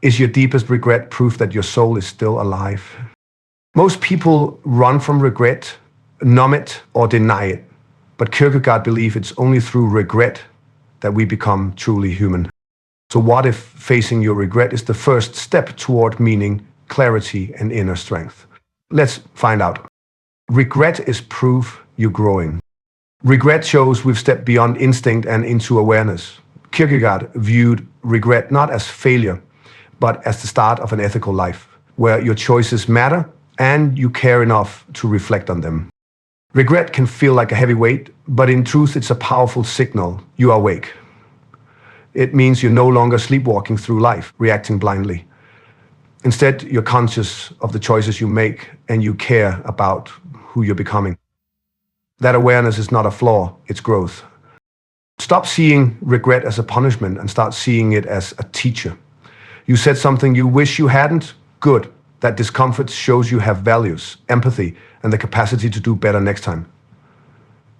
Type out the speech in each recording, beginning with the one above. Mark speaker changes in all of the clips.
Speaker 1: Is your deepest regret proof that your soul is still alive? Most people run from regret, numb it, or deny it. But Kierkegaard believed it's only through regret that we become truly human. So what if facing your regret is the first step toward meaning, clarity, and inner strength? Let's find out. Regret is proof you're growing. Regret shows we've stepped beyond instinct and into awareness. Kierkegaard viewed regret not as failure, but as the start of an ethical life, where your choices matter and you care enough to reflect on them. Regret can feel like a heavy weight, but in truth it's a powerful signal you are awake. It means you're no longer sleepwalking through life, reacting blindly. Instead, you're conscious of the choices you make and you care about who you're becoming. That awareness is not a flaw, it's growth. Stop seeing regret as a punishment and start seeing it as a teacher. You said something you wish you hadn't? Good. That discomfort shows you have values, empathy, and the capacity to do better next time.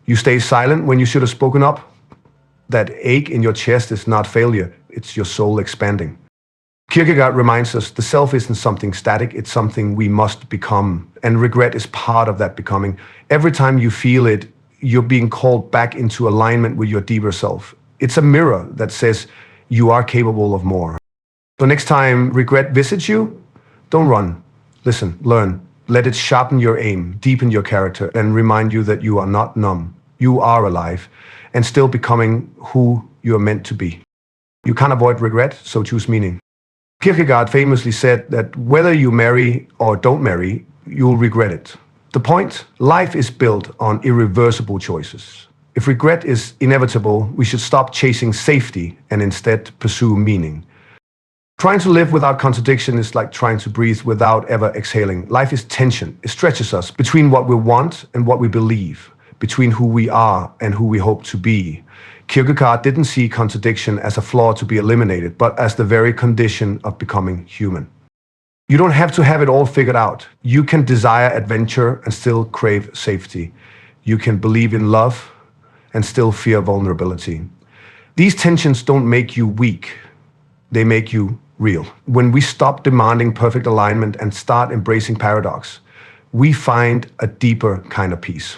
Speaker 1: You stay silent when you should have spoken up? That ache in your chest is not failure, it's your soul expanding. Kierkegaard reminds us the self isn't something static, it's something we must become. And regret is part of that becoming. Every time you feel it, you're being called back into alignment with your deeper self. It's a mirror that says you are capable of more. So next time regret visits you, don't run. Listen, learn. Let it sharpen your aim, deepen your character, and remind you that you are not numb. You are alive and still becoming who you are meant to be. You can't avoid regret, so choose meaning. Kierkegaard famously said that whether you marry or don't marry, you'll regret it. The point, life is built on irreversible choices. If regret is inevitable, we should stop chasing safety and instead pursue meaning. Trying to live without contradiction is like trying to breathe without ever exhaling. Life is tension. It stretches us between what we want and what we believe, between who we are and who we hope to be. Kierkegaard didn't see contradiction as a flaw to be eliminated, but as the very condition of becoming human. You don't have to have it all figured out. You can desire adventure and still crave safety. You can believe in love and still fear vulnerability. These tensions don't make you weak. They make you real. When we stop demanding perfect alignment and start embracing paradox, we find a deeper kind of peace.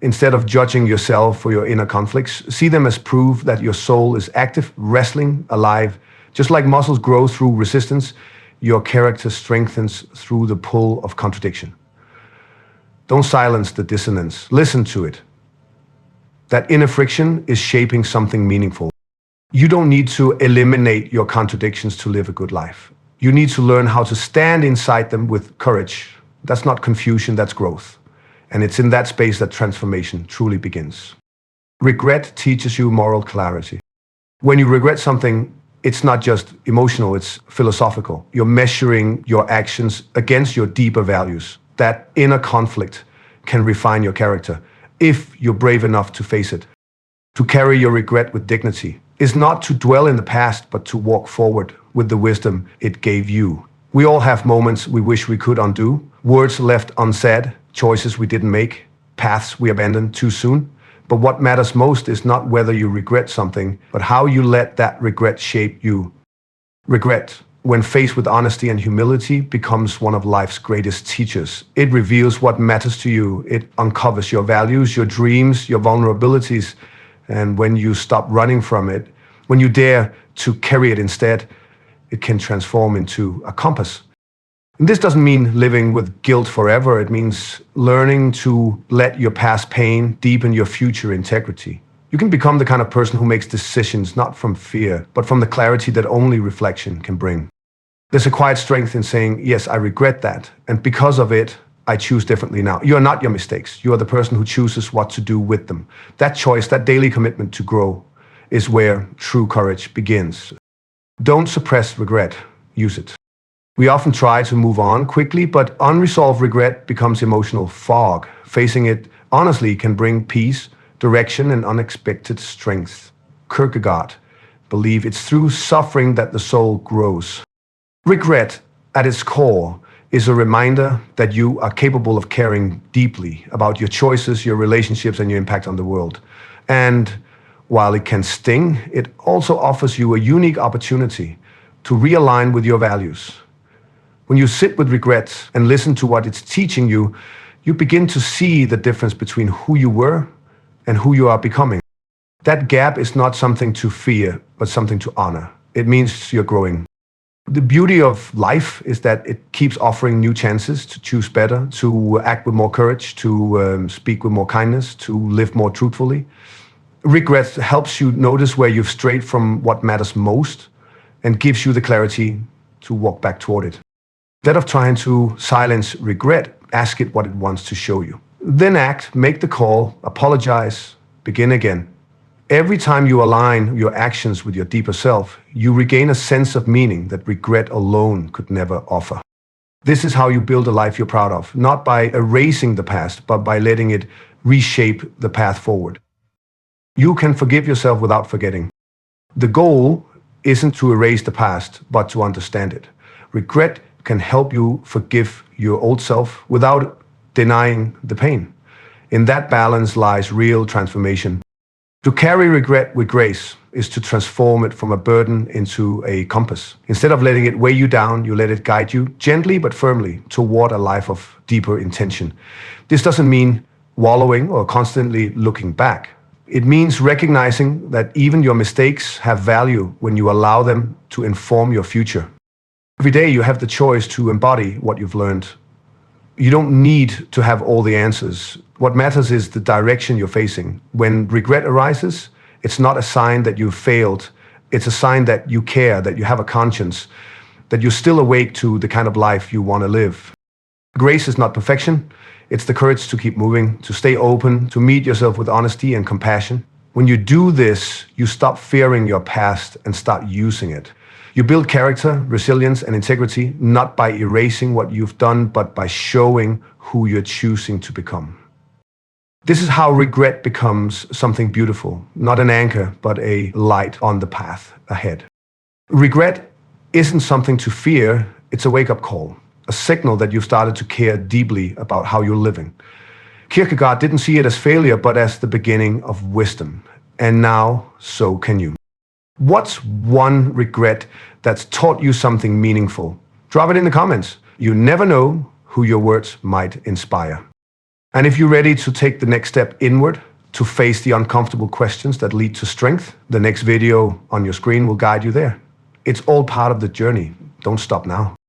Speaker 1: Instead of judging yourself for your inner conflicts, see them as proof that your soul is active, wrestling, alive. Just like muscles grow through resistance, your character strengthens through the pull of contradiction. Don't silence the dissonance. Listen to it. That inner friction is shaping something meaningful. You don't need to eliminate your contradictions to live a good life. You need to learn how to stand inside them with courage. That's not confusion, that's growth. And it's in that space that transformation truly begins. Regret teaches you moral clarity. When you regret something, it's not just emotional, it's philosophical. You're measuring your actions against your deeper values. That inner conflict can refine your character if you're brave enough to face it. To carry your regret with dignity is not to dwell in the past, but to walk forward with the wisdom it gave you. We all have moments we wish we could undo, words left unsaid, choices we didn't make, paths we abandoned too soon. But what matters most is not whether you regret something, but how you let that regret shape you. Regret, when faced with honesty and humility, becomes one of life's greatest teachers. It reveals what matters to you. It uncovers your values, your dreams, your vulnerabilities. And when you stop running from it, when you dare to carry it instead, it can transform into a compass. And this doesn't mean living with guilt forever. It means learning to let your past pain deepen your future integrity. You can become the kind of person who makes decisions not from fear, but from the clarity that only reflection can bring. There's a quiet strength in saying, yes, I regret that, and because of it, I choose differently now. You are not your mistakes. You are the person who chooses what to do with them. That choice, that daily commitment to grow, is where true courage begins. Don't suppress regret. Use it. We often try to move on quickly, but unresolved regret becomes emotional fog. Facing it honestly can bring peace, direction, and unexpected strength. Kierkegaard believed it's through suffering that the soul grows. Regret, at its core, is a reminder that you are capable of caring deeply about your choices, your relationships, and your impact on the world. And while it can sting, it also offers you a unique opportunity. to realign with your values. When you sit with regret and listen to what it's teaching you, you begin to see the difference between who you were and who you are becoming. That gap is not something to fear, but something to honor. It means you're growing. The beauty of life is that it keeps offering new chances to choose better, to act with more courage, to speak with more kindness, to live more truthfully. Regret helps you notice where you've strayed from what matters most and gives you the clarity to walk back toward it. Instead of trying to silence regret, ask it what it wants to show you. Then act, make the call, apologize, begin again. Every time you align your actions with your deeper self, you regain a sense of meaning that regret alone could never offer. This is how you build a life you're proud of, not by erasing the past, but by letting it reshape the path forward. You can forgive yourself without forgetting. The goal isn't to erase the past, but to understand it. Regret can help you forgive your old self without denying the pain. In that balance lies real transformation. To carry regret with grace is to transform it from a burden into a compass. Instead of letting it weigh you down, you let it guide you gently but firmly toward a life of deeper intention. This doesn't mean wallowing or constantly looking back. It means recognizing that even your mistakes have value when you allow them to inform your future. Every day you have the choice to embody what you've learned. You don't need to have all the answers. What matters is the direction you're facing. When regret arises, it's not a sign that you've failed. It's a sign that you care, that you have a conscience, that you're still awake to the kind of life you want to live. Grace is not perfection. It's the courage to keep moving, to stay open, to meet yourself with honesty and compassion. When you do this, you stop fearing your past and start using it. You build character, resilience, and integrity, not by erasing what you've done, but by showing who you're choosing to become. This is how regret becomes something beautiful, not an anchor, but a light on the path ahead. Regret isn't something to fear, it's a wake-up call, a signal that you've started to care deeply about how you're living. Kierkegaard didn't see it as failure, but as the beginning of wisdom. And now, so can you. What's one regret that's taught you something meaningful? Drop it in the comments. You never know who your words might inspire. And if you're ready to take the next step inward, to face the uncomfortable questions that lead to strength, the next video on your screen will guide you there. It's all part of the journey. Don't stop now.